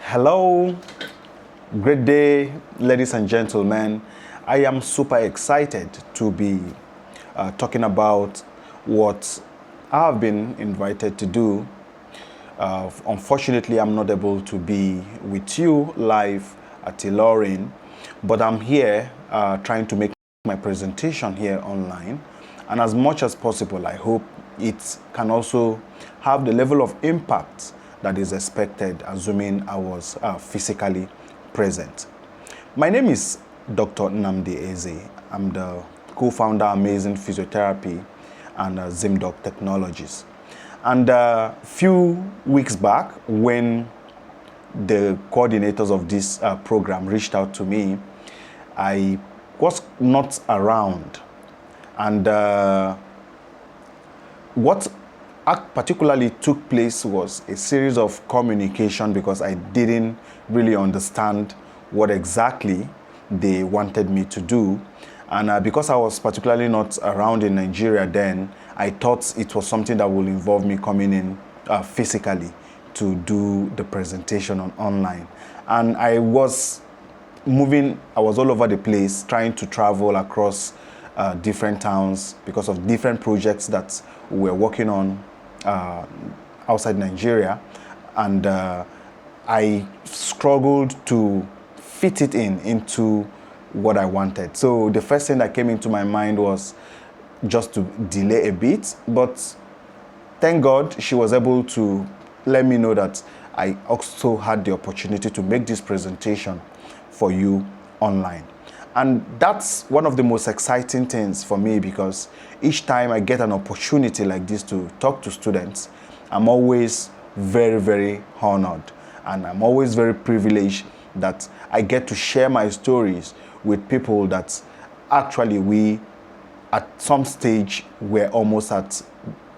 Hello, great day, ladies and gentlemen. I am super excited to be talking about what I've been invited to do. Unfortunately, I'm not able to be with you live at illorin, but I'm here trying to make my presentation here online. And as much as possible, I hope it can also have the level of impact that is expected, assuming I was physically present. My name is Dr. Nnamdi Eze. I'm the co-founder of Amazing Physiotherapy and ZimDoc Technologies. And a few weeks back, when the coordinators of this program reached out to me, I was not around. And what particularly took place was a series of communication because I didn't really understand what exactly they wanted me to do. And because I was particularly not around in Nigeria then, I thought it was something that would involve me coming in physically to do the presentation online. And I was all over the place, trying to travel across different towns because of different projects that we were working on outside Nigeria. And I struggled to fit it into what I wanted. So the first thing that came into my mind was just to delay a bit, but thank God she was able to let me know that I also had the opportunity to make this presentation for you online. And that's one of the most exciting things for me because each time I get an opportunity like this to talk to students, I'm always very, very honored. And I'm always very privileged that I get to share my stories with people that actually we, at some stage, were almost at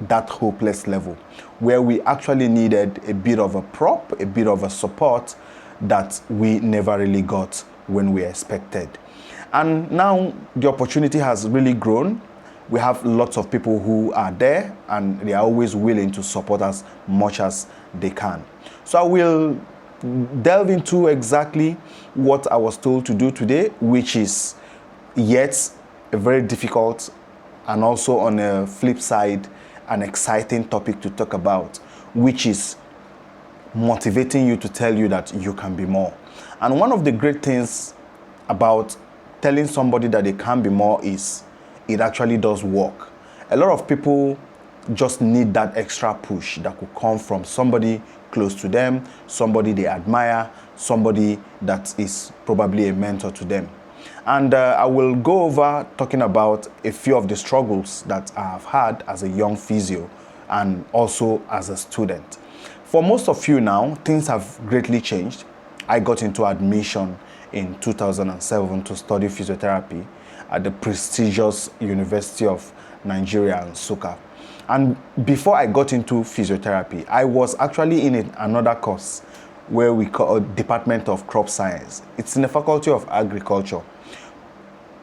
that hopeless level, where we actually needed a bit of a prop, a bit of a support that we never really got when we expected. And now the opportunity has really grown. We have lots of people who are there and they are always willing to support as much as they can. So I will delve into exactly what I was told to do today, which is yet a very difficult and also on a flip side, an exciting topic to talk about, which is motivating you to tell you that you can be more. And one of the great things about telling somebody that they can be more is it actually does work. A lot of people just need that extra push that could come from somebody close to them, somebody they admire, somebody that is probably a mentor to them. And I will go over talking about a few of the struggles that I have had as a young physio and also as a student. For most of you now, things have greatly changed. I got into admission in 2007 to study physiotherapy at the prestigious University of Nigeria, Nsukka. And before I got into physiotherapy, I was actually in another course where we call a Department of Crop Science. It's in the Faculty of Agriculture.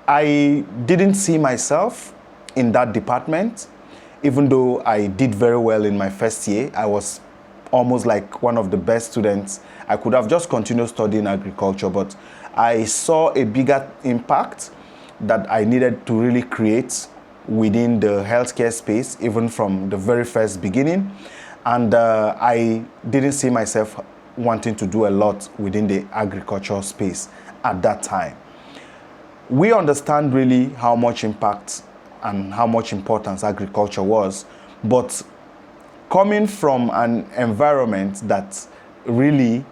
I didn't see myself in that department, even though I did very well in my first year. I was almost like one of the best students. I could have just continued studying agriculture, but I saw a bigger impact that I needed to really create within the healthcare space, even from the very first beginning. And I didn't see myself wanting to do a lot within the agricultural space at that time. We understand really how much impact and how much importance agriculture was, but coming from an environment that really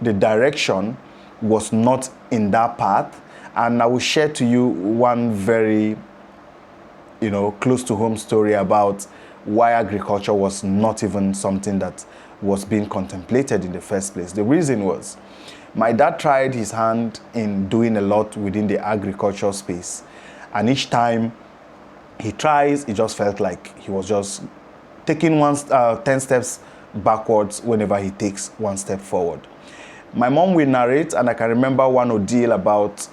the direction was not in that path. And I will share to you one very, close to home story about why agriculture was not even something that was being contemplated in the first place. The reason was my dad tried his hand in doing a lot within the agricultural space. And each time he tries, it just felt like he was just taking 10 steps backwards whenever he takes one step forward. My mom will narrate, and I can remember one ordeal about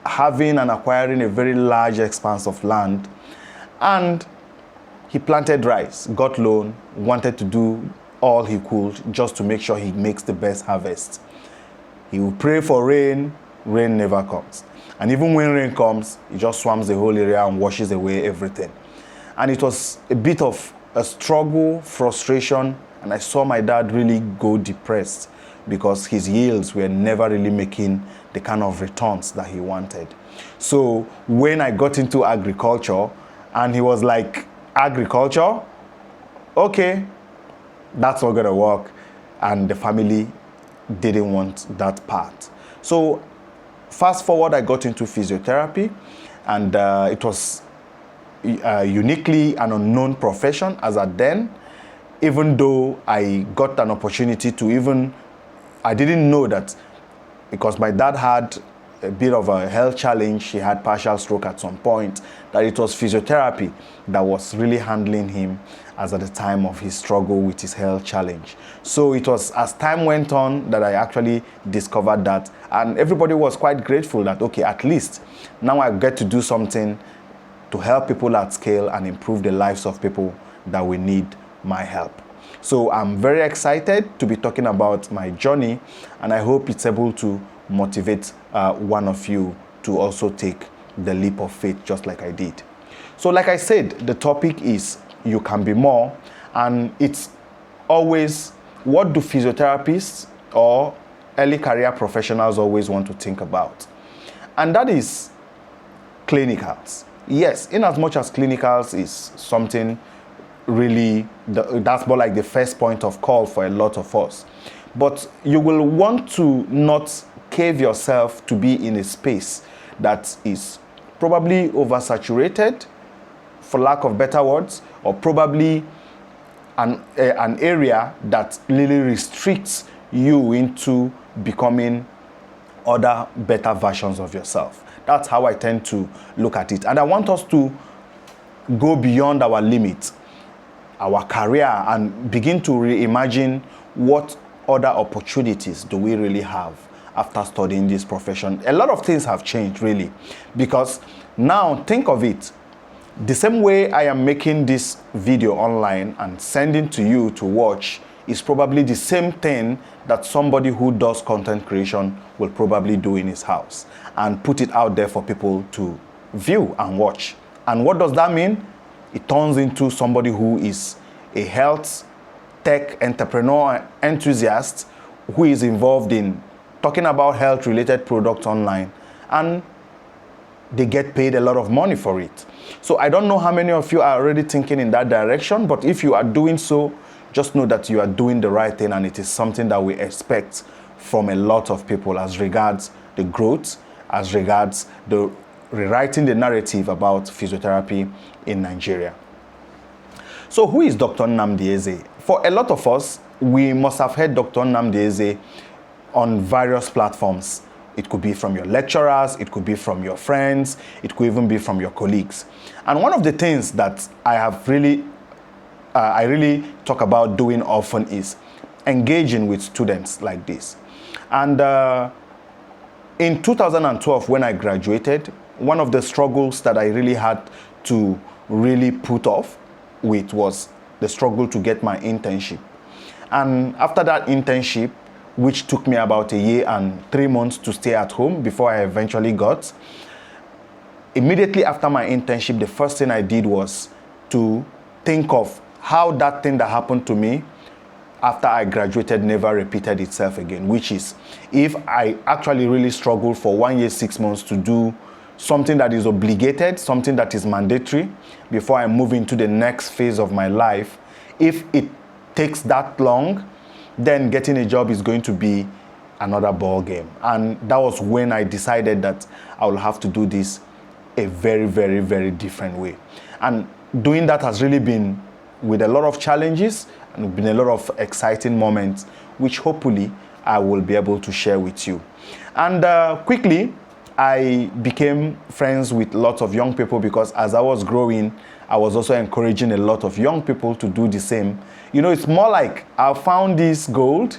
having and acquiring a very large expanse of land. And he planted rice, got loan, wanted to do all he could just to make sure he makes the best harvest. He will pray for rain, rain never comes. And even when rain comes, he just swamps the whole area and washes away everything. And it was a bit of a struggle, frustration, and I saw my dad really go depressed because his yields were never really making the kind of returns that he wanted. So when I got into agriculture, and he was like, agriculture? Okay, that's not gonna work. And the family didn't want that part. So fast forward, I got into physiotherapy, and it was uniquely an unknown profession as at then, even though I got an opportunity to I didn't know that, because my dad had a bit of a health challenge, he had partial stroke at some point, that it was physiotherapy that was really handling him as at the time of his struggle with his health challenge. So it was as time went on that I actually discovered that, and everybody was quite grateful that, okay, at least now I get to do something to help people at scale and improve the lives of people that will need my help. So I'm very excited to be talking about my journey, and I hope it's able to motivate one of you to also take the leap of faith just like I did. So like I said, the topic is you can be more, and it's always, what do physiotherapists or early career professionals always want to think about? And that is clinicals. Yes, in as much as clinicals is something really, that's more like the first point of call for a lot of us. But you will want to not cave yourself to be in a space that is probably oversaturated, for lack of better words, or probably an area that really restricts you into becoming other better versions of yourself. That's how I tend to look at it. And I want us to go beyond our limits, our career, and begin to reimagine what other opportunities do we really have after studying this profession. A lot of things have changed, really, because now think of it, the same way I am making this video online and sending to you to watch is probably the same thing that somebody who does content creation will probably do in his house and put it out there for people to view and watch. And what does that mean? It turns into somebody who is a health tech entrepreneur enthusiast who is involved in talking about health related products online, and they get paid a lot of money for it. So I don't know how many of you are already thinking in that direction, but if you are doing so, just know that you are doing the right thing, and it is something that we expect from a lot of people as regards the growth, as regards the rewriting the narrative about physiotherapy in Nigeria. So who is Dr. Nnamdi Eze? For a lot of us, we must have heard Dr. Nnamdi Eze on various platforms. It could be from your lecturers, it could be from your friends, it could even be from your colleagues. And one of the things that I really talk about doing often is engaging with students like this. And in 2012, when I graduated, one of the struggles that I really had to really put off with was the struggle to get my internship. And after that internship, which took me about 1 year and 3 months to stay at home before I eventually got, immediately after my internship, the first thing I did was to think of how that thing that happened to me after I graduated never repeated itself again, which is if I actually really struggle for 1 year, 6 months to do something that is obligated, something that is mandatory before I move into the next phase of my life, if it takes that long, then getting a job is going to be another ball game. And that was when I decided that I will have to do this a very, very, very different way. And doing that has really been with a lot of challenges and been a lot of exciting moments, which hopefully I will be able to share with you. And quickly, I became friends with lots of young people because as I was growing, I was also encouraging a lot of young people to do the same. You know, it's more like, I found this gold,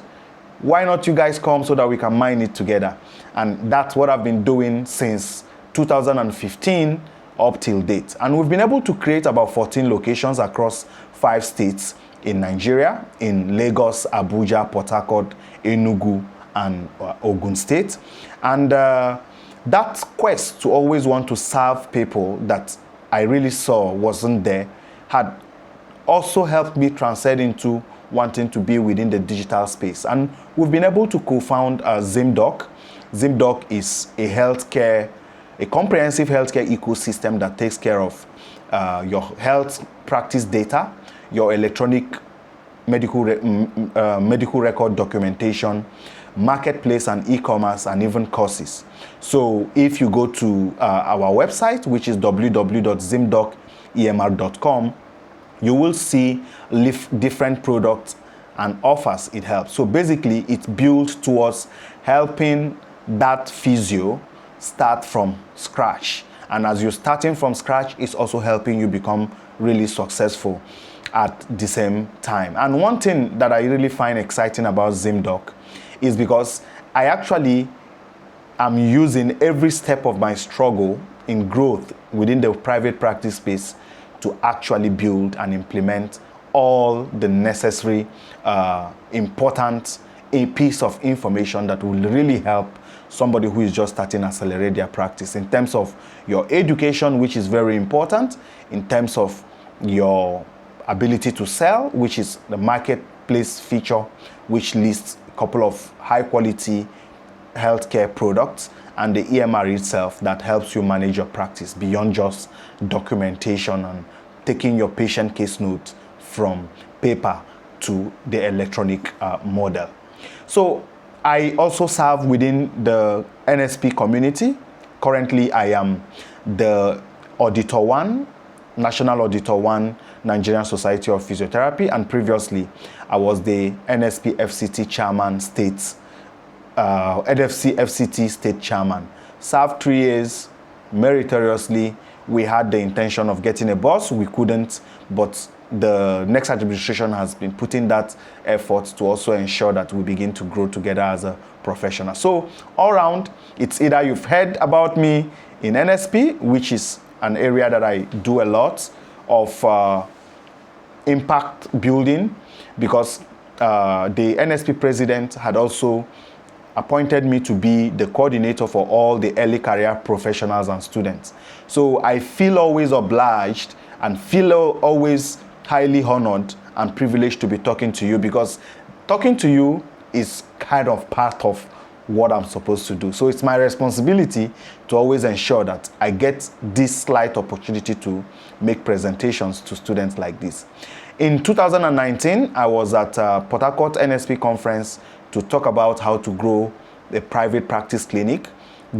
why not you guys come so that we can mine it together? And that's what I've been doing since 2015 up till date. And we've been able to create about 14 locations across 5 states in Nigeria, in Lagos, Abuja, Port Harcourt, Enugu, and Ogun State. And that quest to always want to serve people that I really saw wasn't there had also helped me transcend into wanting to be within the digital space. And we've been able to co-found ZimDoc. ZimDoc is a comprehensive healthcare ecosystem that takes care of your health practice data, your electronic medical record documentation, marketplace and e-commerce, and even courses. So if you go to our website, which is www.zimdocemr.com, you will see different products and offers it helps. So basically, it's built towards helping that physio start from scratch. And as you're starting from scratch, it's also helping you become really successful at the same time. And one thing that I really find exciting about ZimDoc is because I actually am using every step of my struggle in growth within the private practice space to actually build and implement all the necessary important piece of information that will really help somebody who is just starting to accelerate their practice in terms of your education, which is very important, in terms of your ability to sell, which is the marketplace feature, which lists a couple of high quality healthcare products, and the EMR itself that helps you manage your practice beyond just documentation and taking your patient case notes from paper to the electronic model. So I also serve within the NSP community. Currently, I am the Auditor 1, National Auditor 1, Nigerian Society of Physiotherapy, and previously I was the NSP FCT Chairman NFC FCT State Chairman. Served 3 years meritoriously. We had the intention of getting a boss. We couldn't, but the next administration has been putting that effort to also ensure that we begin to grow together as a professional. So all around, it's either you've heard about me in NSP, which is an area that I do a lot of impact building, because the NSP president had also appointed me to be the coordinator for all the early career professionals and students. So I feel always obliged and feel always highly honored and privileged to be talking to you, because talking to you is kind of part of what I'm supposed to do. So it's my responsibility to always ensure that I get this slight opportunity to make presentations to students like this. In 2019, I was at Port Harcourt NSP conference to talk about how to grow a private practice clinic.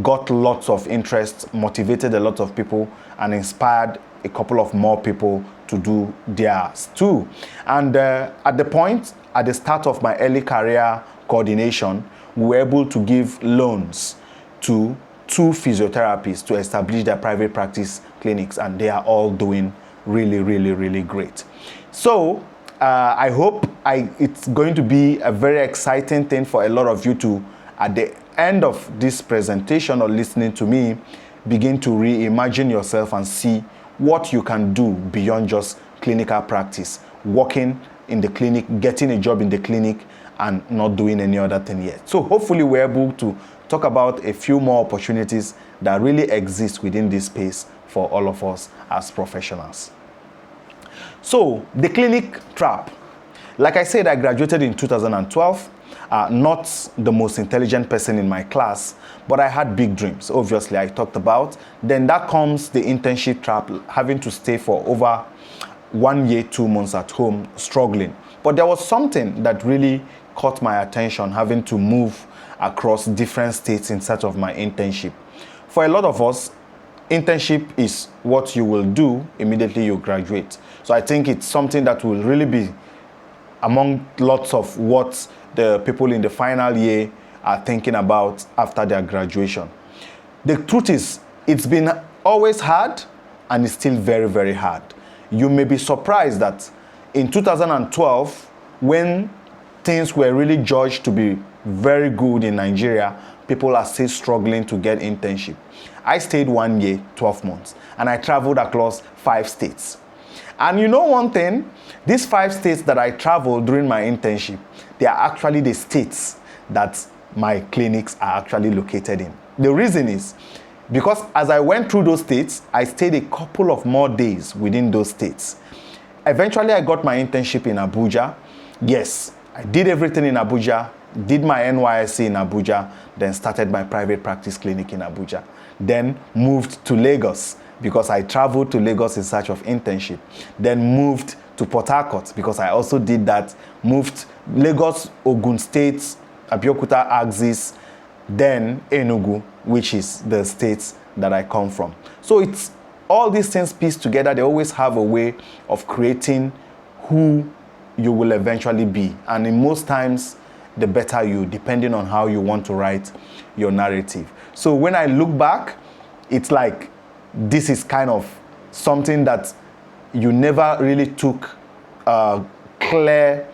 Got lots of interest, motivated a lot of people, and inspired a couple of more people to do theirs too. And at the start of my early career coordination, we were able to give loans to 2 physiotherapists to establish their private practice clinics, and they are all doing really great. So I hope it's going to be a very exciting thing for a lot of you to, at the end of this presentation or listening to me, begin to reimagine yourself and see what you can do beyond just clinical practice, working in the clinic, getting a job in the clinic, and not doing any other thing yet. So hopefully we're able to talk about a few more opportunities that really exist within this space for all of us as professionals. So the clinic trap. Like I said, I graduated in 2012. Not the most intelligent person in my class, but I had big dreams, obviously, I talked about. Then that comes the internship trap, having to stay for over 1 year, 2 months at home, struggling. But there was something that really caught my attention, having to move across different states in search of my internship. For a lot of us, internship is what you will do immediately you graduate. So I think it's something that will really be among lots of what the people in the final year are thinking about after their graduation. The truth is, it's been always hard, and it's still very hard. You may be surprised that in 2012, when things were really judged to be very good in Nigeria, people are still struggling to get internship. I stayed 1 year, 12 months, and I traveled across 5 states. And you know one thing, these 5 states that I traveled during my internship, they are actually the states that my clinics are actually located in. The reason is because as I went through those states, I stayed a couple of more days within those states. Eventually, I got my internship in Abuja. Yes, I did everything in Abuja, did my NYSC in Abuja, then started my private practice clinic in Abuja. Then moved to Lagos because I traveled to Lagos in search of internship. Then moved to Port Harcourt because I also did that. Moved Lagos, Ogun State, Abeokuta axis, then Enugu, which is the states that I come from. So it's all these things pieced together. They always have a way of creating who you will eventually be. And in most times, the better you, depending on how you want to write your narrative. So when I look back, it's like this is kind of something that you never really took a clear,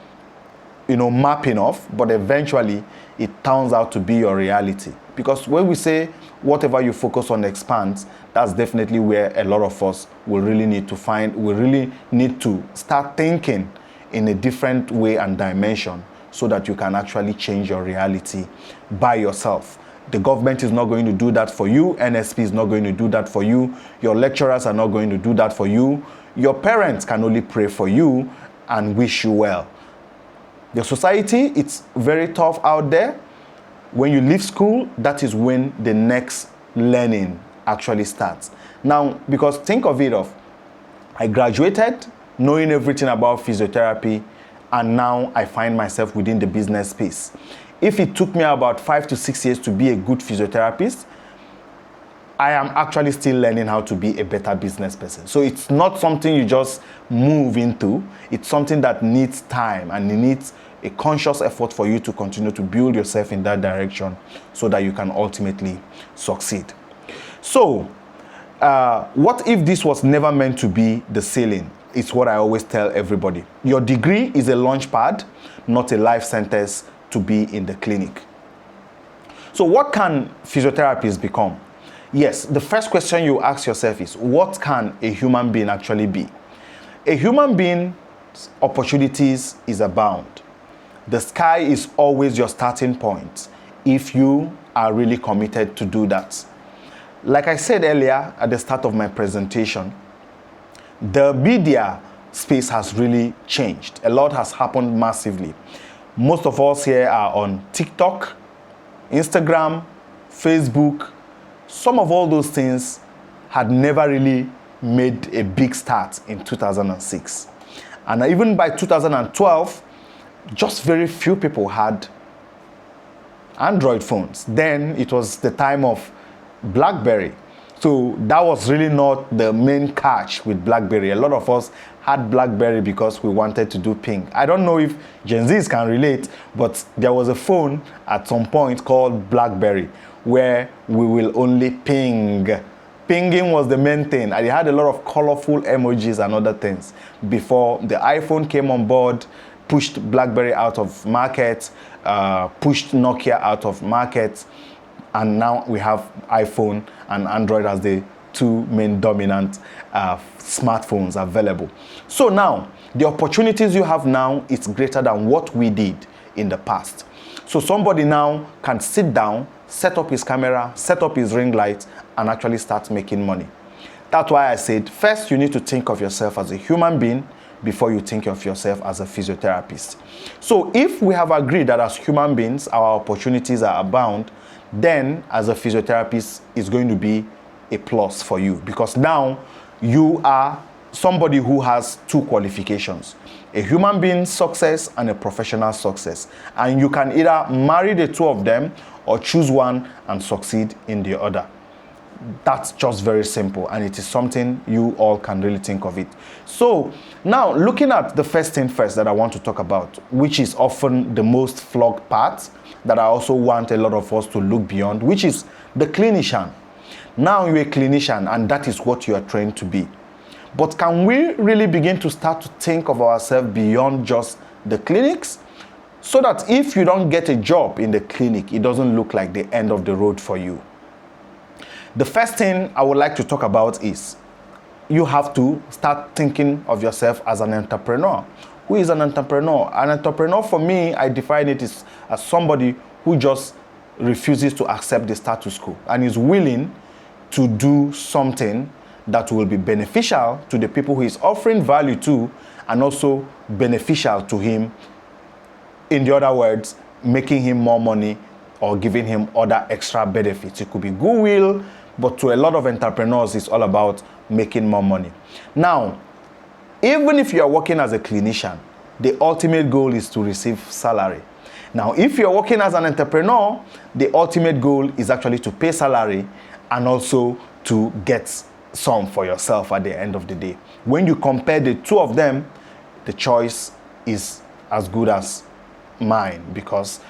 mapping of, but eventually it turns out to be your reality. Because when we say whatever you focus on expands, that's definitely where a lot of us will really need to start thinking in a different way and dimension so that you can actually change your reality by yourself. The government is not going to do that for you. NSP is not going to do that for you. Your lecturers are not going to do that for you. Your parents can only pray for you and wish you well. The society, it's very tough out there. When you leave school, that is when the next learning actually starts. Now, because think of it, I graduated knowing everything about physiotherapy, and now I find myself within the business space. If it took me about 5 to 6 years to be a good physiotherapist, I am actually still learning how to be a better business person. So it's not something you just move into. It's something that needs time, and it needs a conscious effort for you to continue to build yourself in that direction so that you can ultimately succeed. So what if this was never meant to be the ceiling? It's what I always tell everybody. Your degree is a launch pad, not a life sentence to be in the clinic. So what can physiotherapists become? Yes, the first question you ask yourself is, what can a human being actually be? A human being's opportunities is abound. The sky is always your starting point if you are really committed to do that. Like I said earlier at the start of my presentation, the media space has really changed. A lot has happened massively. Most of us here are on TikTok, Instagram, Facebook. Some of all those things had never really made a big start in 2006. And even by 2012, just very few people had Android phones. Then it was the time of BlackBerry. So that was really not the main catch with BlackBerry. A lot of us had BlackBerry because we wanted to do ping. I don't know if Gen Zs can relate, but there was a phone at some point called BlackBerry where we will only ping. Pinging was the main thing. And it had a lot of colorful emojis and other things before the iPhone came on board, pushed BlackBerry out of market, pushed Nokia out of market, and now we have iPhone and Android as the two main dominant smartphones available. So now, the opportunities you have now is greater than what we did in the past. So somebody now can sit down, set up his camera, set up his ring light, and actually start making money. That's why I said, first you need to think of yourself as a human being before you think of yourself as a physiotherapist. So if we have agreed that as human beings, our opportunities are abound, then as a physiotherapist, it's going to be a plus for you, because now you are somebody who has two qualifications: a human being success and a professional success. And you can either marry the two of them or choose one and succeed in the other. That's just very simple, and it is something you all can really think of it. So now, looking at the first thing first that I want to talk about, which is often the most flogged part that I also want a lot of us to look beyond, which is the clinician. Now you're a clinician, and that is what you are trained to be. But can we really begin to start to think of ourselves beyond just the clinics, so that if you don't get a job in the clinic, it doesn't look like the end of the road for you? The first thing I would like to talk about is you have to start thinking of yourself as an entrepreneur. Who is an entrepreneur? An entrepreneur, for me, I define it as somebody who just refuses to accept the status quo and is willing to do something that will be beneficial to the people who is offering value to, and also beneficial to him. In the other words, making him more money or giving him other extra benefits. It could be goodwill, but to a lot of entrepreneurs, it's all about making more money. Now, even if you are working as a clinician, the ultimate goal is to receive salary. Now, if you're working as an entrepreneur, the ultimate goal is actually to pay salary and also to get some for yourself at the end of the day. When you compare the two of them, the choice is as good as mine, because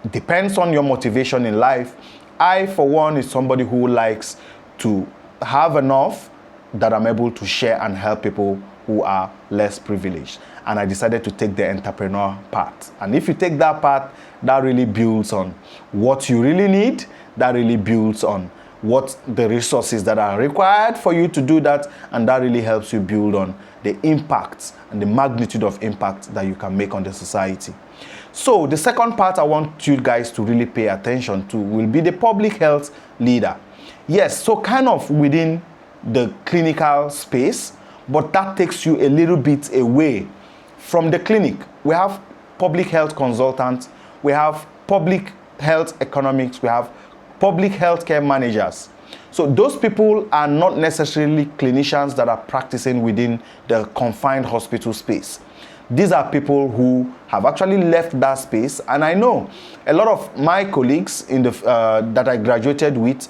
it depends on your motivation in life. I, for one, is somebody who likes to have enough that I'm able to share and help people who are less privileged. And I decided to take the entrepreneur path. And if you take that path, that really builds on what you really need. That really builds on what the resources that are required for you to do that. And that really helps you build on the impact and the magnitude of impact that you can make on the society. So the second part I want you guys to really pay attention to will be the public health leader. Yes, so kind of within the clinical space, but that takes you a little bit away from the clinic. We have public health consultants, we have public health economics, we have public health care managers. So those people are not necessarily clinicians that are practicing within the confined hospital space. These are people who have actually left that space, and I know a lot of my colleagues in the that I graduated with,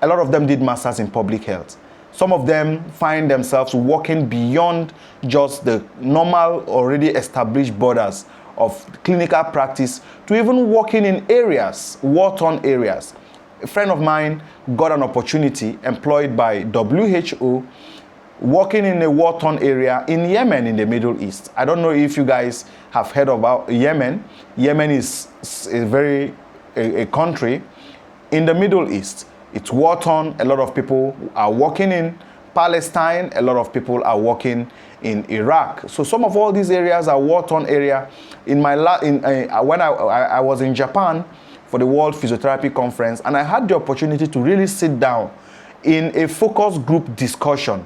a lot of them did masters in public health. Some of them find themselves working beyond just the normal, already established borders of clinical practice to even working in areas, war-torn areas. A friend of mine got an opportunity employed by WHO working in a war-torn area in Yemen in the Middle East. I don't know if you guys have heard about Yemen. Yemen is a country in the Middle East. It's war-torn. A lot of people are working in Palestine. A lot of people are working in Iraq. So some of all these areas are war-torn area. When I was in Japan for the World Physiotherapy Conference, and I had the opportunity to really sit down in a focus group discussion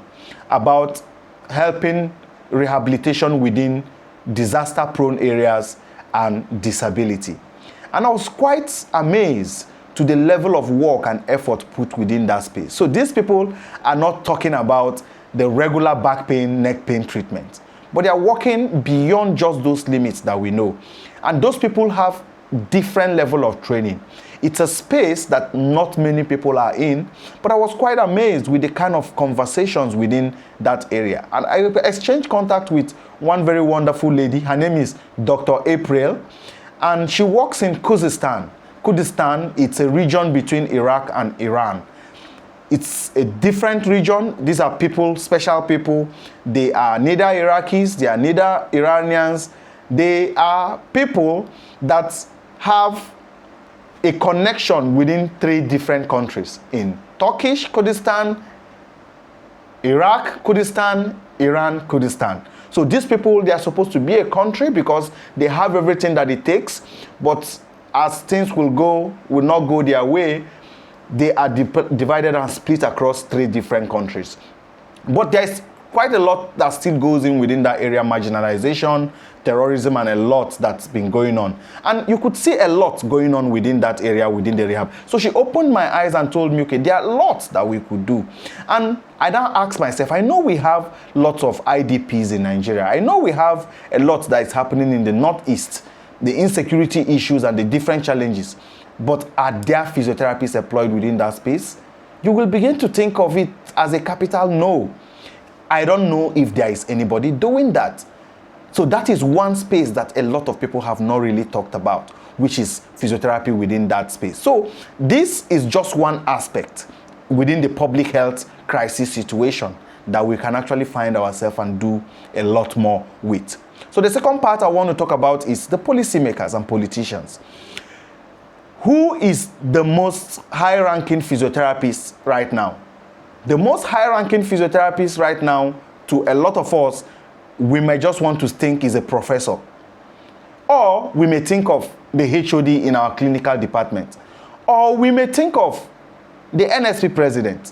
about helping rehabilitation within disaster-prone areas and disability. And I was quite amazed to the level of work and effort put within that space. So these people are not talking about the regular back pain, neck pain treatment, but they are working beyond just those limits that we know. And those people have different level of training. It's a space that not many people are in, but I was quite amazed with the kind of conversations within that area. And I exchanged contact with one very wonderful lady. Her name is Dr. April, and she works in Kurdistan. Kurdistan, it's a region between Iraq and Iran. It's a different region. These are people, special people. They are neither Iraqis, they are neither Iranians. They are people that have a connection within 3 different countries: in Turkish Kurdistan, Iraq Kurdistan, Iran Kurdistan. So these people, they are supposed to be a country because they have everything that it takes, but as things will not go their way, they are divided and split across 3 different countries. But there's quite a lot that still goes in within that area: marginalization, terrorism, and a lot that's been going on. And you could see a lot going on within that area, within the rehab. So she opened my eyes and told me, okay, there are lots that we could do. And I now asked myself, I know we have lots of IDPs in Nigeria. I know we have a lot that is happening in the Northeast, the insecurity issues and the different challenges. But are there physiotherapists employed within that space? You will begin to think of it as a capital no. I don't know if there is anybody doing that. So that is one space that a lot of people have not really talked about, which is physiotherapy within that space. So this is just one aspect within the public health crisis situation that we can actually find ourselves and do a lot more with. So the second part I want to talk about is the policymakers and politicians. Who is the most high-ranking physiotherapist right now? The most high-ranking physiotherapist right now, to a lot of us, we may just want to think is a professor. Or we may think of the HOD in our clinical department. Or we may think of the NSP president.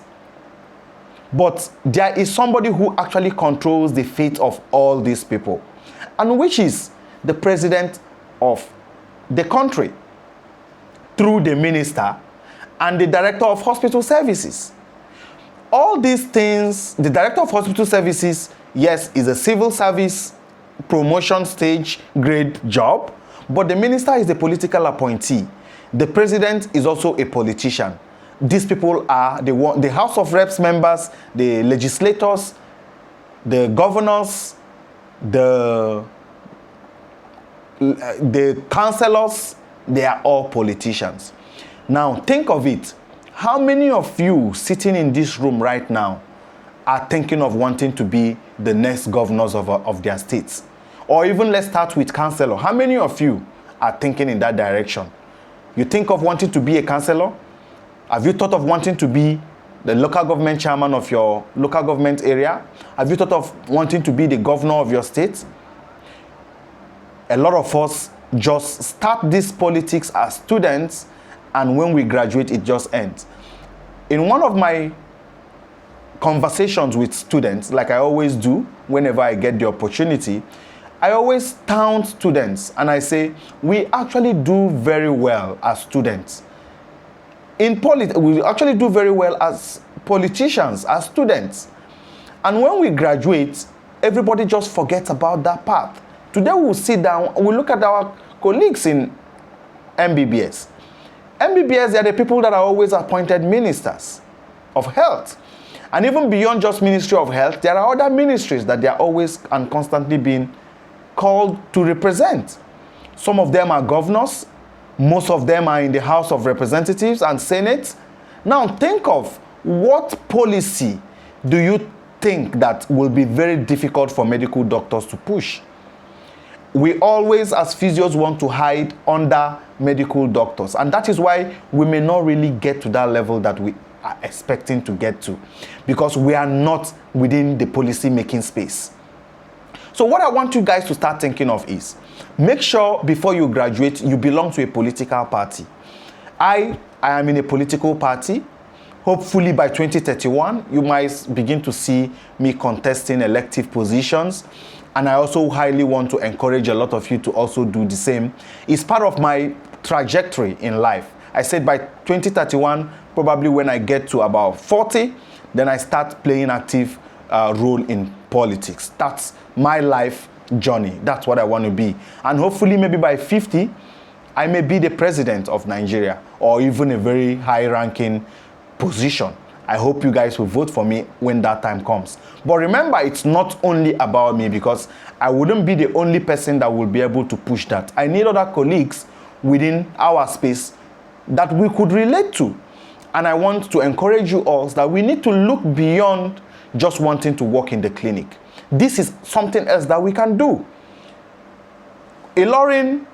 But there is somebody who actually controls the fate of all these people, and which is the president of the country through the minister and the director of hospital services. All these things, the director of hospital services, yes, is a civil service promotion stage grade job, but the minister is the political appointee. The president is also a politician. These people are the House of Reps members, the legislators, the governors, the councillors. They are all politicians. Now think of it. How many of you sitting in this room right now are thinking of wanting to be the next governors of their states? Or even let's start with councillor. How many of you are thinking in that direction? You think of wanting to be a councillor? Have you thought of wanting to be the local government chairman of your local government area? Have you thought of wanting to be the governor of your state? A lot of us just start this politics as students, and when we graduate, it just ends. In one of my conversations with students, like I always do whenever I get the opportunity, I always taunt students and I say, we actually do very well as students. In politics, we actually do very well as politicians, as students. And when we graduate, everybody just forgets about that path. Today we'll sit down, we'll look at our colleagues in MBBS. MBBS, they are the people that are always appointed ministers of health. And even beyond just Ministry of Health, there are other ministries that they are always and constantly being called to represent. Some of them are governors. Most of them are in the House of Representatives and Senate. Now think of what policy do you think that will be very difficult for medical doctors to push? We always, as physios, want to hide under medical doctors. And that is why we may not really get to that level that we are expecting to get to, because we are not within the policy making space. So what I want you guys to start thinking of is, make sure before you graduate, you belong to a political party. I am in a political party. Hopefully by 2031, you might begin to see me contesting elective positions. And I also highly want to encourage a lot of you to also do the same. It's part of my trajectory in life. I said by 2031, probably when I get to about 40, then I start playing active role in politics. That's my life journey. That's what I want to be. And hopefully maybe by 50, I may be the president of Nigeria, or even a very high-ranking position. I hope you guys will vote for me when that time comes. But remember, it's not only about me, because I wouldn't be the only person that will be able to push that. I need other colleagues within our space that we could relate to. And I want to encourage you all that we need to look beyond just wanting to work in the clinic. This is something else that we can do. Illorin,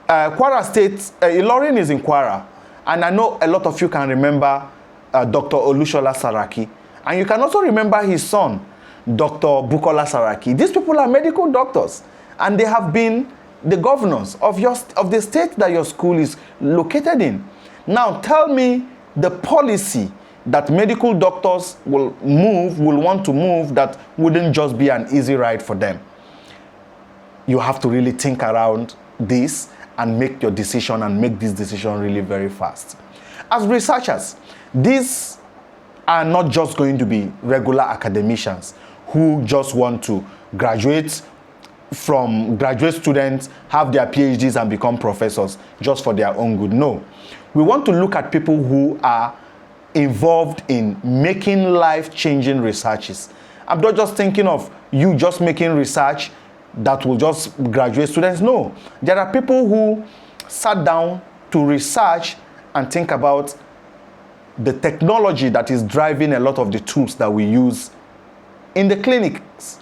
Kwara State, Illorin is in Kwara. And I know a lot of you can remember Dr. Olushola Saraki. And you can also remember his son, Dr. Bukola Saraki. These people are medical doctors. And they have been the governors of the state that your school is located in. Now tell me the policy that medical doctors will want to move, that wouldn't just be an easy ride for them. You have to really think around this and make your decision, and make this decision really very fast. As researchers, these are not just going to be regular academicians who just want to graduate from graduate students, have their PhDs and become professors just for their own good. No. We want to look at people who are involved in making life-changing researches. I'm not just thinking of you just making research that will just graduate students. No. There are people who sat down to research and think about the technology that is driving a lot of the tools that we use in the clinics.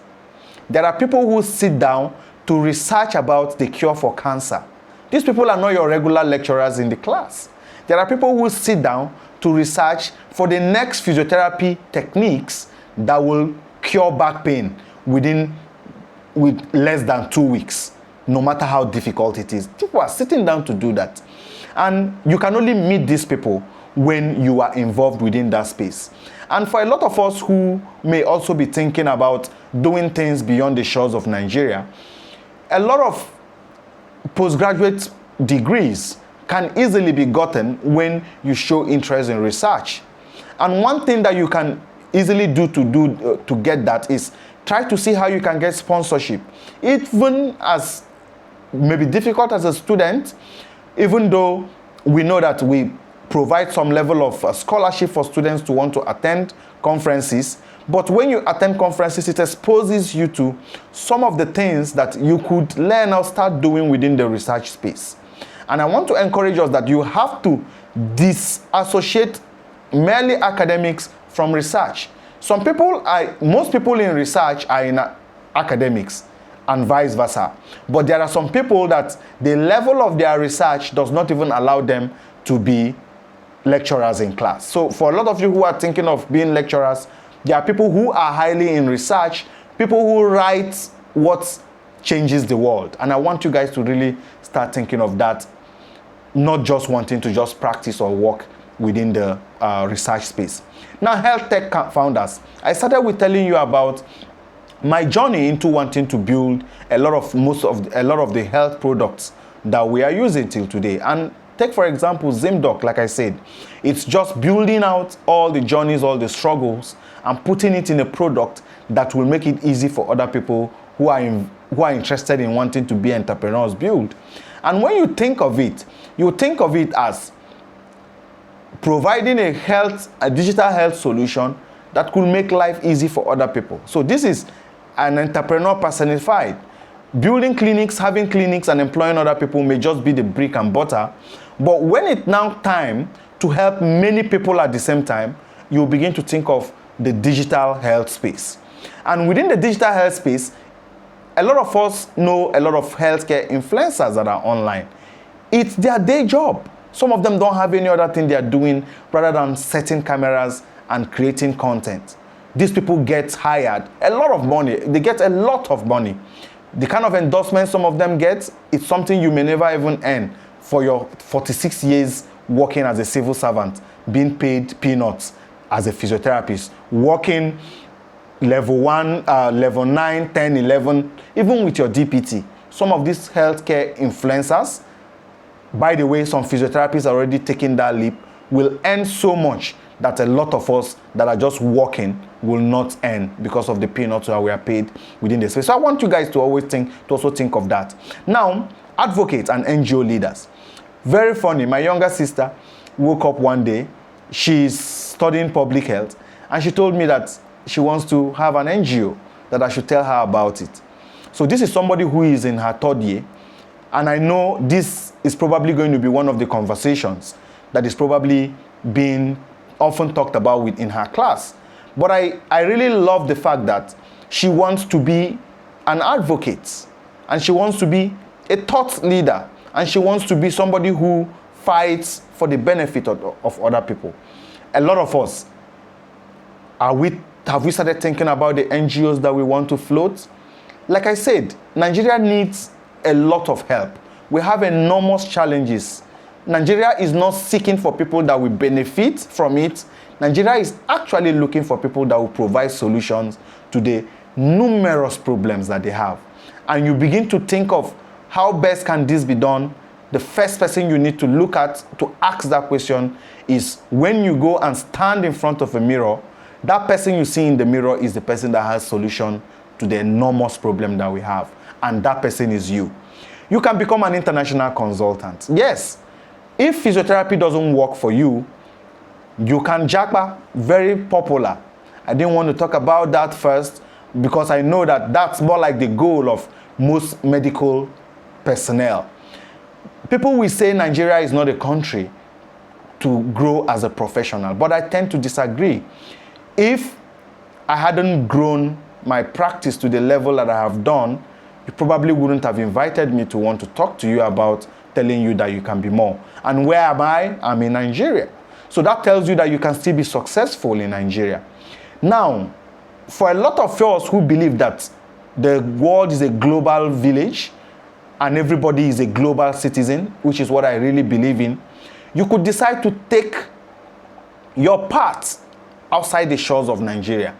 There are people who sit down to research about the cure for cancer. These people are not your regular lecturers in the class. There are people who sit down to research for the next physiotherapy techniques that will cure back pain with less than 2 weeks, no matter how difficult it is. People are sitting down to do that. And you can only meet these people when you are involved within that space. And for a lot of us who may also be thinking about doing things beyond the shores of Nigeria, a lot of postgraduate degrees can easily be gotten when you show interest in research. And one thing that you can easily do to get that is try to see how you can get sponsorship. Even as maybe difficult as a student, even though we know that we provide some level of scholarship for students to want to attend conferences, but when you attend conferences, it exposes you to some of the things that you could learn or start doing within the research space. And I want to encourage us that you have to disassociate merely academics from research. Most people in research are in academics and vice versa. But there are some people that the level of their research does not even allow them to be lecturers in class. So for a lot of you who are thinking of being lecturers, there are people who are highly in research, people who write what changes the world. And I want you guys to really start thinking of that, not just wanting to just practice or work within the research space. Now, health tech founders, I started with telling you about my journey into wanting to build a lot of the health products that we are using till today. And take, for example, ZimDoc, like I said, it's just building out all the journeys, all the struggles, and putting it in a product that will make it easy for other people who are interested in wanting to be entrepreneurs build. And when you think of it, you think of it as providing a digital health solution that could make life easy for other people. So this is an entrepreneur personified. Building clinics, having clinics, and employing other people may just be the brick and butter. But when it's now time to help many people at the same time, you begin to think of the digital health space. And within the digital health space, a lot of us know a lot of healthcare influencers that are online. It's their day job. Some of them don't have any other thing they are doing rather than setting cameras and creating content. These people get hired a lot of money. They get a lot of money. The kind of endorsement some of them get, it's something you may never even earn for your 46 years working as a civil servant, being paid peanuts as a physiotherapist, working level 1, level 9, 10, 11, even with your DPT. Some of these healthcare influencers, by the way, some physiotherapists are already taking that leap, will earn so much that a lot of us that are just working will not earn because of the peanuts that we are paid within the space. So I want you guys to also think of that. Now, advocates and NGO leaders. Very funny, my younger sister woke up one day, she's studying public health, and she told me that she wants to have an NGO, that I should tell her about it. So this is somebody who is in her third year, and I know this is probably going to be one of the conversations that is probably being often talked about in her class. But I really love the fact that she wants to be an advocate, and she wants to be a thought leader, and she wants to be somebody who fights for the benefit of other people. A lot of us, have we started thinking about the NGOs that we want to float? Like I said, Nigeria needs a lot of help. We have enormous challenges. Nigeria is not seeking for people that will benefit from it. Nigeria is actually looking for people that will provide solutions to the numerous problems that they have. And you begin to think of how best can this be done. The first person you need to look at to ask that question is when you go and stand in front of a mirror, that person you see in the mirror is the person that has solution to the enormous problem that we have. And that person is you. You can become an international consultant. Yes, if physiotherapy doesn't work for you, you can japa, very popular. I didn't want to talk about that first because I know that that's more like the goal of most medical personnel. People will say Nigeria is not a country to grow as a professional, but I tend to disagree. If I hadn't grown my practice to the level that I have done, you probably wouldn't have invited me to want to talk to you about telling you that you can be more. And where am I? I'm in Nigeria. So that tells you that you can still be successful in Nigeria. Now, for a lot of us who believe that the world is a global village and everybody is a global citizen, which is what I really believe in, you could decide to take your part outside the shores of Nigeria.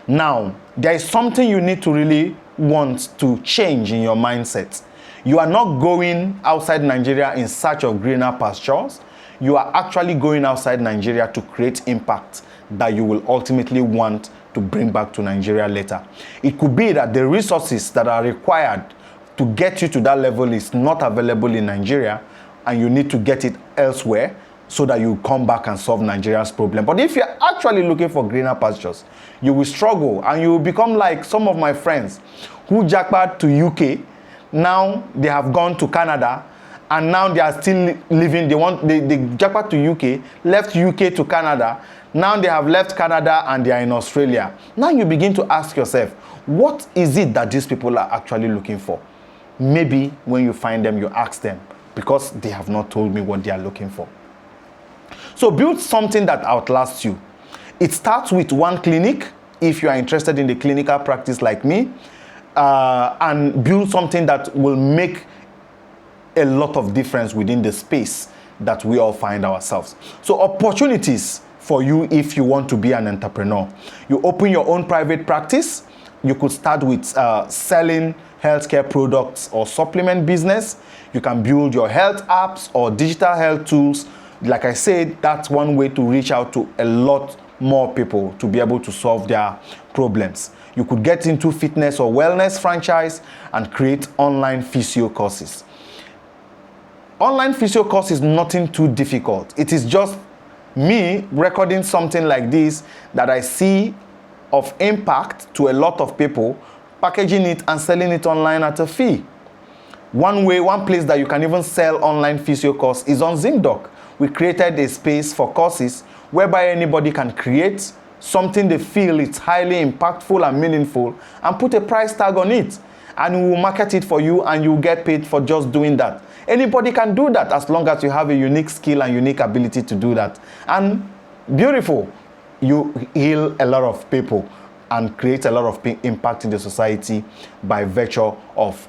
Now, there is something you need to really want to change in your mindset. You are not going outside Nigeria in search of greener pastures. You are actually going outside Nigeria to create impact that you will ultimately want to bring back to Nigeria later. It could be that the resources that are required to get you to that level is not available in Nigeria, and you need to get it elsewhere so that you come back and solve Nigeria's problem. But if you're actually looking for greener pastures, you will struggle and you will become like some of my friends who jackpot to UK. Now they have gone to Canada, and now they are still living. They jackpot to UK, left UK to Canada. Now they have left Canada and they are in Australia. Now you begin to ask yourself, what is it that these people are actually looking for? Maybe when you find them, you ask them, because they have not told me what they are looking for. So build something that outlasts you. It starts with one clinic, if you are interested in the clinical practice like me, and build something that will make a lot of difference within the space that we all find ourselves. So opportunities for you if you want to be an entrepreneur. You open your own private practice. You could start with selling healthcare products or supplement business. You can build your health apps or digital health tools. Like I said, that's one way to reach out to a lot more people to be able to solve their problems. You could get into fitness or wellness franchise and create online physio courses. Online physio course is nothing too difficult. It is just me recording something like this that I see of impact to a lot of people, packaging it and selling it online at a fee. One place that you can even sell online physio course is on ZingDoc. We created a space for courses whereby anybody can create something they feel it's highly impactful and meaningful and put a price tag on it. And we will market it for you and you will get paid for just doing that. Anybody can do that as long as you have a unique skill and unique ability to do that. And beautiful, you heal a lot of people and create a lot of impact in the society by virtue of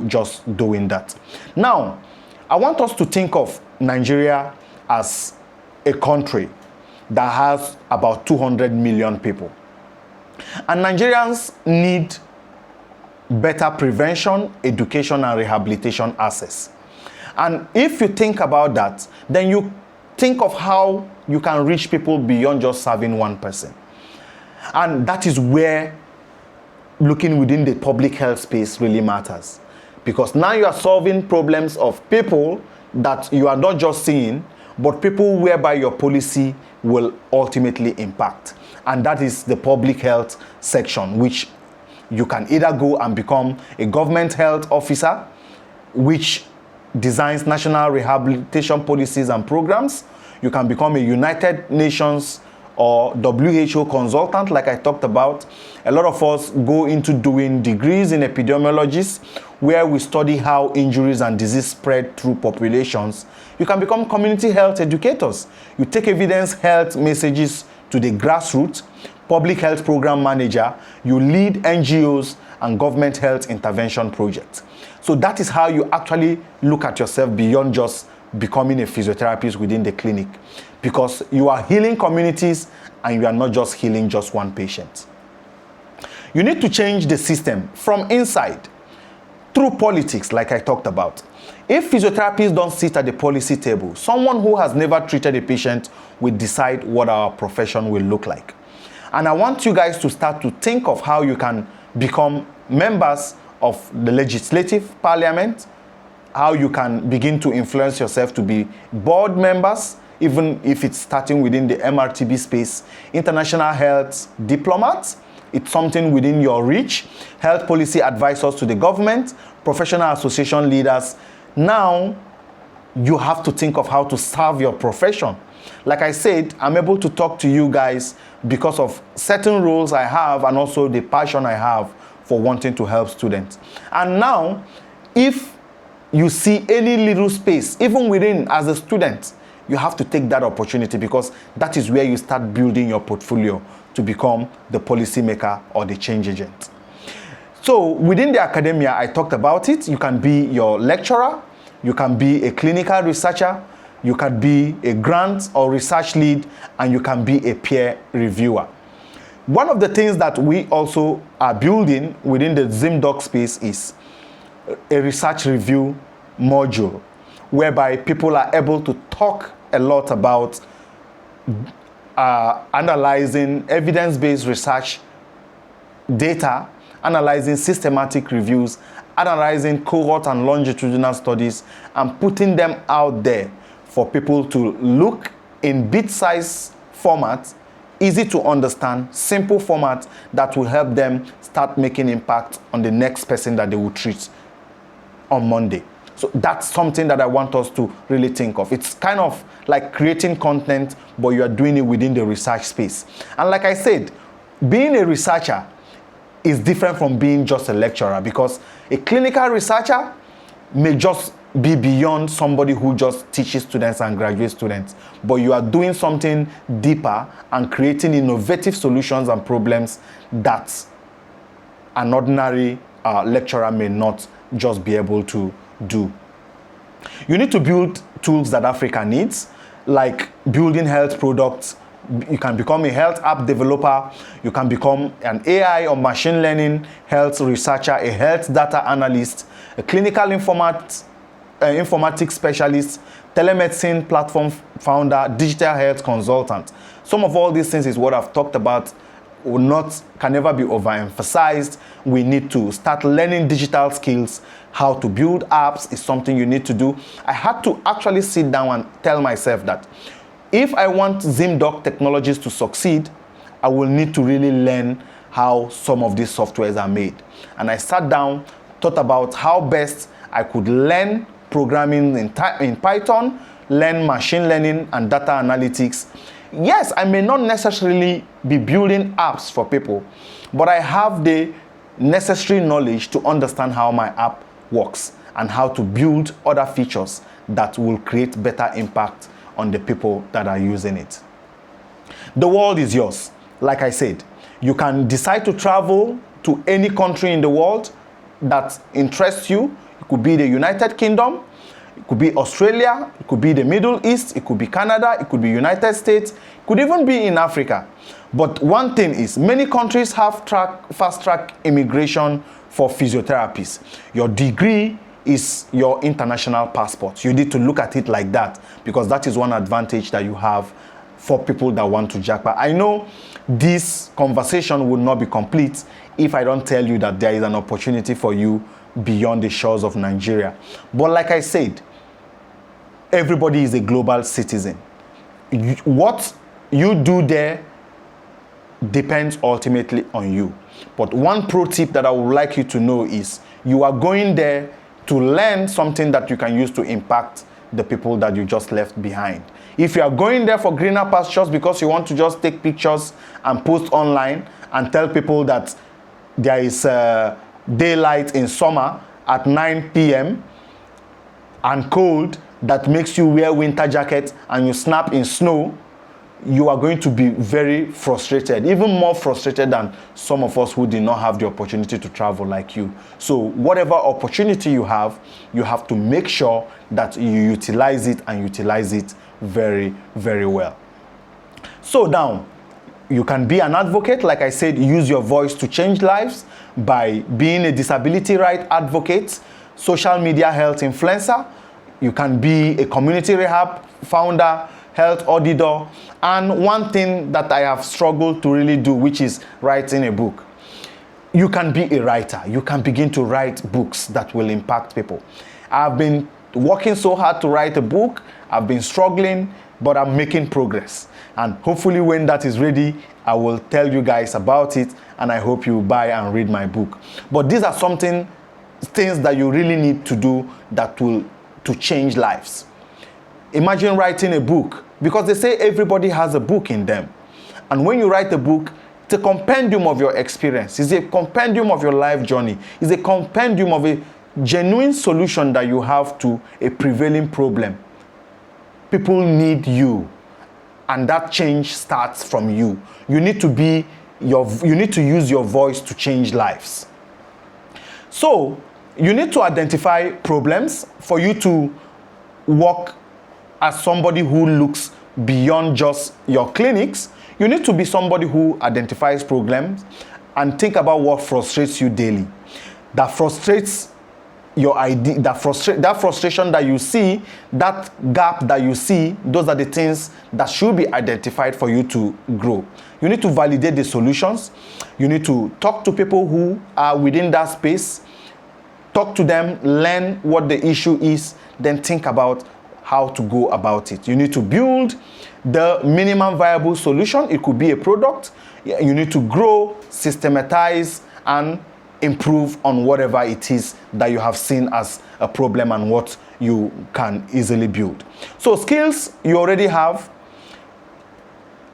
just doing that. Now, I want us to think of Nigeria as a country that has about 200 million people. And Nigerians need better prevention, education, and rehabilitation access. And if you think about that, then you think of how you can reach people beyond just serving one person. And that is where looking within the public health space really matters. Because now you are solving problems of people that you are not just seeing, but people whereby your policy will ultimately impact. And that is the public health section, which you can either go and become a government health officer, which designs national rehabilitation policies and programs. You can become a United Nations or WHO consultant, like I talked about. A lot of us go into doing degrees in epidemiology, where we study how injuries and disease spread through populations. You can become community health educators. You take evidence health messages to the grassroots. Public health program manager. You lead NGOs and government health intervention projects. So that is how you actually look at yourself beyond just becoming a physiotherapist within the clinic, because you are healing communities and you are not just healing just one patient. You need to change the system from inside through politics, like I talked about. If physiotherapists don't sit at the policy table, someone who has never treated a patient will decide what our profession will look like. And I want you guys to start to think of how you can become members of the legislative parliament, how you can begin to influence yourself to be board members, even if it's starting within the MRTB space, international health diplomats, it's something within your reach, health policy advisors to the government, professional association leaders. Now, you have to think of how to serve your profession. Like I said, I'm able to talk to you guys because of certain roles I have and also the passion I have for wanting to help students. And now, if you see any little space, even within as a student, you have to take that opportunity, because that is where you start building your portfolio to become the policymaker or the change agent. So within the academia, I talked about it. You can be your lecturer, you can be a clinical researcher, you can be a grant or research lead, and you can be a peer reviewer. One of the things that we also are building within the ZimDoc space is a research review module, whereby people are able to talk a lot about analyzing evidence-based research data, analyzing systematic reviews, analyzing cohort and longitudinal studies, and putting them out there for people to look in bit-sized format, easy to understand, simple format that will help them start making impact on the next person that they will treat on Monday. So that's something that I want us to really think of. It's kind of like creating content, but you are doing it within the research space. And like I said, being a researcher is different from being just a lecturer, because a clinical researcher may just be beyond somebody who just teaches students and graduate students, but you are doing something deeper and creating innovative solutions and problems that an ordinary lecturer may not just be able to do. You need to build tools that Africa needs, like building health products. You can become a health app developer, you can become an AI or machine learning health researcher, a health data analyst, a clinical informatics specialist, telemedicine platform founder, digital health consultant. Some of all these things is what I've talked about, can never be overemphasized. We need to start learning digital skills. How to build apps is something you need to do. I had to actually sit down and tell myself that if I want ZimDoc technologies to succeed, I will need to really learn how some of these softwares are made. And I sat down, thought about how best I could learn programming in Python, learn machine learning and data analytics. Yes, I may not necessarily be building apps for people, but I have the necessary knowledge to understand how my app works and how to build other features that will create better impact on the people that are using it. The world is yours. Like I said, you can decide to travel to any country in the world that interests you. It could be the United Kingdom, it could be Australia, it could be the Middle East, it could be Canada, it could be United States, it could even be in Africa. But one thing is, many countries have fast-track immigration for physiotherapists. Your degree is your international passport. You need to look at it like that, because that is one advantage that you have for people that want to jackpot. I know this conversation would not be complete if I don't tell you that there is an opportunity for you beyond the shores of Nigeria. But like I said, everybody is a global citizen. What you do there depends ultimately on you. But one pro tip that I would like you to know is you are going there to learn something that you can use to impact the people that you just left behind. If you are going there for greener pastures because you want to just take pictures and post online and tell people that there is daylight in summer at 9 p.m. and cold that makes you wear winter jacket and you snap in snow, you are going to be very frustrated, even more frustrated than some of us who did not have the opportunity to travel like you. So whatever opportunity you have to make sure that you utilize it and utilize it very, very well. So now, you can be an advocate. Like I said, use your voice to change lives by being a disability rights advocate, social media health influencer. You can be a community rehab founder, health auditor, and one thing that I have struggled to really do, which is writing a book. You can be a writer. You can begin to write books that will impact people. I've been working so hard to write a book. I've been struggling, but I'm making progress. And hopefully when that is ready, I will tell you guys about it, and I hope you buy and read my book. But these are things that you really need to do that will to change lives. Imagine writing a book, because they say everybody has a book in them. And when you write a book, it's a compendium of your experience. It's a compendium of your life journey. It's a compendium of genuine solution that you have to a prevailing problem. People need you, and that change starts from you. You need to use your voice to change lives. So you need to identify problems for you to work as somebody who looks beyond just your clinics. You need to be somebody who identifies problems and think about what frustrates you daily. That frustrates your idea, that frustration that you see, that gap that you see, those are the things that should be identified for you to grow. You need to validate the solutions. You need to talk to people who are within that space. Talk to them, learn what the issue is, then think about how to go about it. You need to build the minimum viable solution. It could be a product. You need to grow, systematize, and improve on whatever it is that you have seen as a problem and what you can easily build. So skills you already have.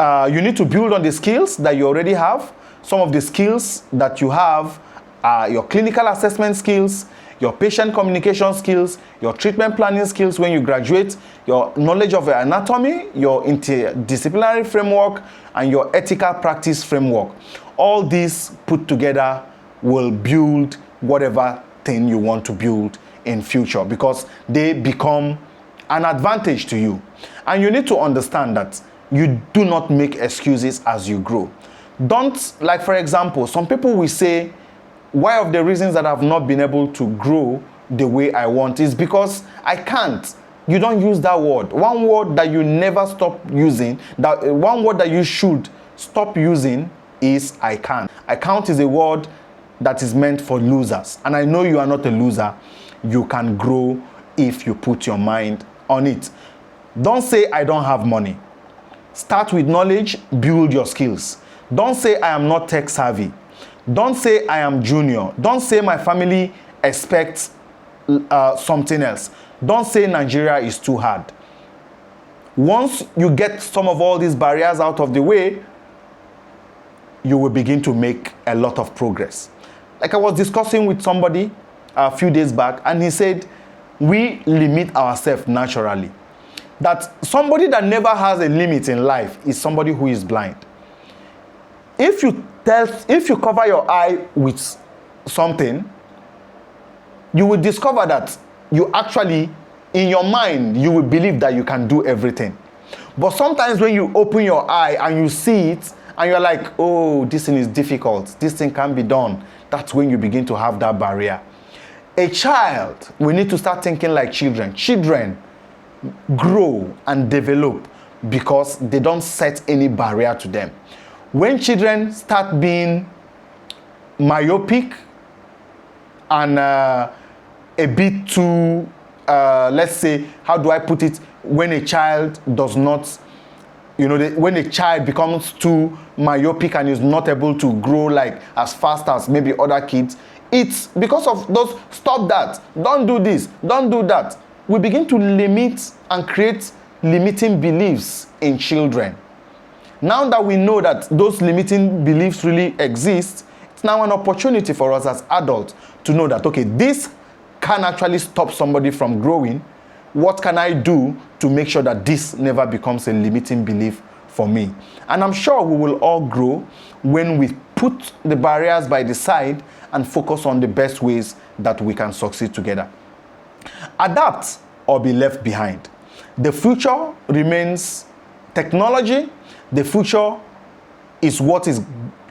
You need to build on the skills that you already have. Some of the skills that you have are your clinical assessment skills, your patient communication skills, your treatment planning skills when you graduate, your knowledge of anatomy, your interdisciplinary framework, and your ethical practice framework. All these put together will build whatever thing you want to build in future, because they become an advantage to you. And you need to understand that you do not make excuses as you grow. Don't, like for example, some people will say, one of the reasons that I've not been able to grow the way I want is because I can't. You don't use that word. One word that you never stop using, that one word that you should stop using is I can't. I can't is a word that is meant for losers. And I know you are not a loser. You can grow if you put your mind on it. Don't say I don't have money. Start with knowledge, build your skills. Don't say I am not tech savvy. Don't say I am junior. Don't say my family expects something else. Don't say Nigeria is too hard. Once you get some of all these barriers out of the way, you will begin to make a lot of progress. Like I was discussing with somebody a few days back, and he said, we limit ourselves naturally. That somebody that never has a limit in life is somebody who is blind. If you cover your eye with something, you will discover that you actually, in your mind, you will believe that you can do everything. But sometimes when you open your eye and you see it, and you're like, oh, this thing is difficult, this thing can't be done, that's when you begin to have that barrier. A child, we need to start thinking like children. Children grow and develop because they don't set any barrier to them. When children start being myopic and a bit too, let's say, how do I put it? When a child does not, when a child becomes too myopic and is not able to grow like as fast as maybe other kids, it's because of those, stop that, don't do this, don't do that. We begin to limit and create limiting beliefs in children. Now that we know that those limiting beliefs really exist, it's now an opportunity for us as adults to know that, okay, this can actually stop somebody from growing. What can I do to make sure that this never becomes a limiting belief for me? And I'm sure we will all grow when we put the barriers by the side and focus on the best ways that we can succeed together. Adapt or be left behind. The future remains technology. The future is what is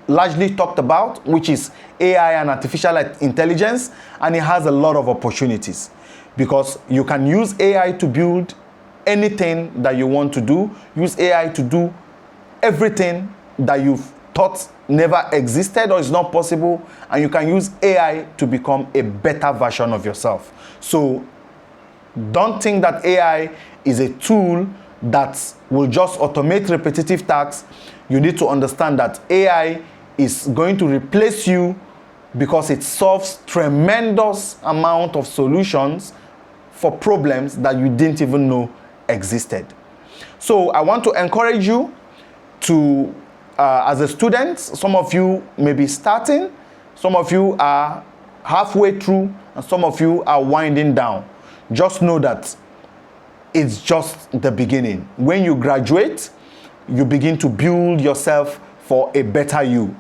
largely talked about, which is AI and artificial intelligence, and it has a lot of opportunities because you can use AI to build anything that you want to do, use AI to do everything that you've thought never existed or is not possible, and you can use AI to become a better version of yourself. So don't think that AI is a tool that will just automate repetitive tasks. You need to understand that AI is going to replace you because it solves tremendous amount of solutions for problems that you didn't even know existed. So I want to encourage you to, as a student, some of you may be starting, some of you are halfway through, and some of you are winding down. Just know that it's just the beginning. When you graduate, you begin to build yourself for a better you.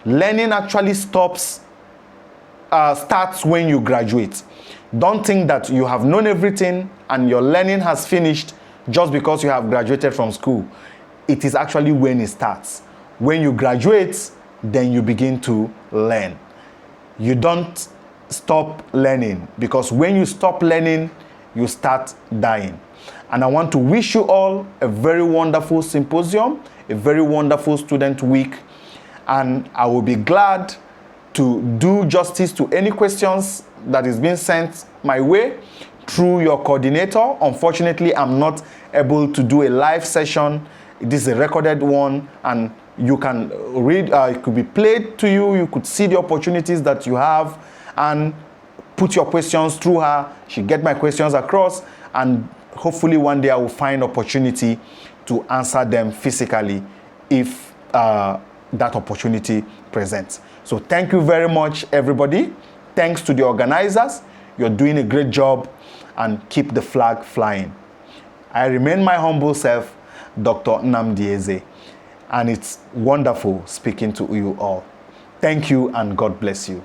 Learning actually starts when you graduate. Don't think that you have known everything and your learning has finished just because you have graduated from school. It is actually when it starts. When you graduate, then you begin to learn. You don't stop learning, because when you stop learning, you start dying. And I want to wish you all a very wonderful symposium, a very wonderful student week, and I will be glad to do justice to any questions that is being sent my way through your coordinator. Unfortunately, I'm not able to do a live session. This is a recorded one, and you can read, it could be played to you. You could see the opportunities that you have and put your questions through her. She get my questions across, and hopefully one day I will find opportunity to answer them physically if that opportunity presents. So thank you very much, everybody. Thanks to the organizers. You're doing a great job, and keep the flag flying. I remain my humble self, Dr. Nnamdi Eze, and it's wonderful speaking to you all. Thank you, and God bless you.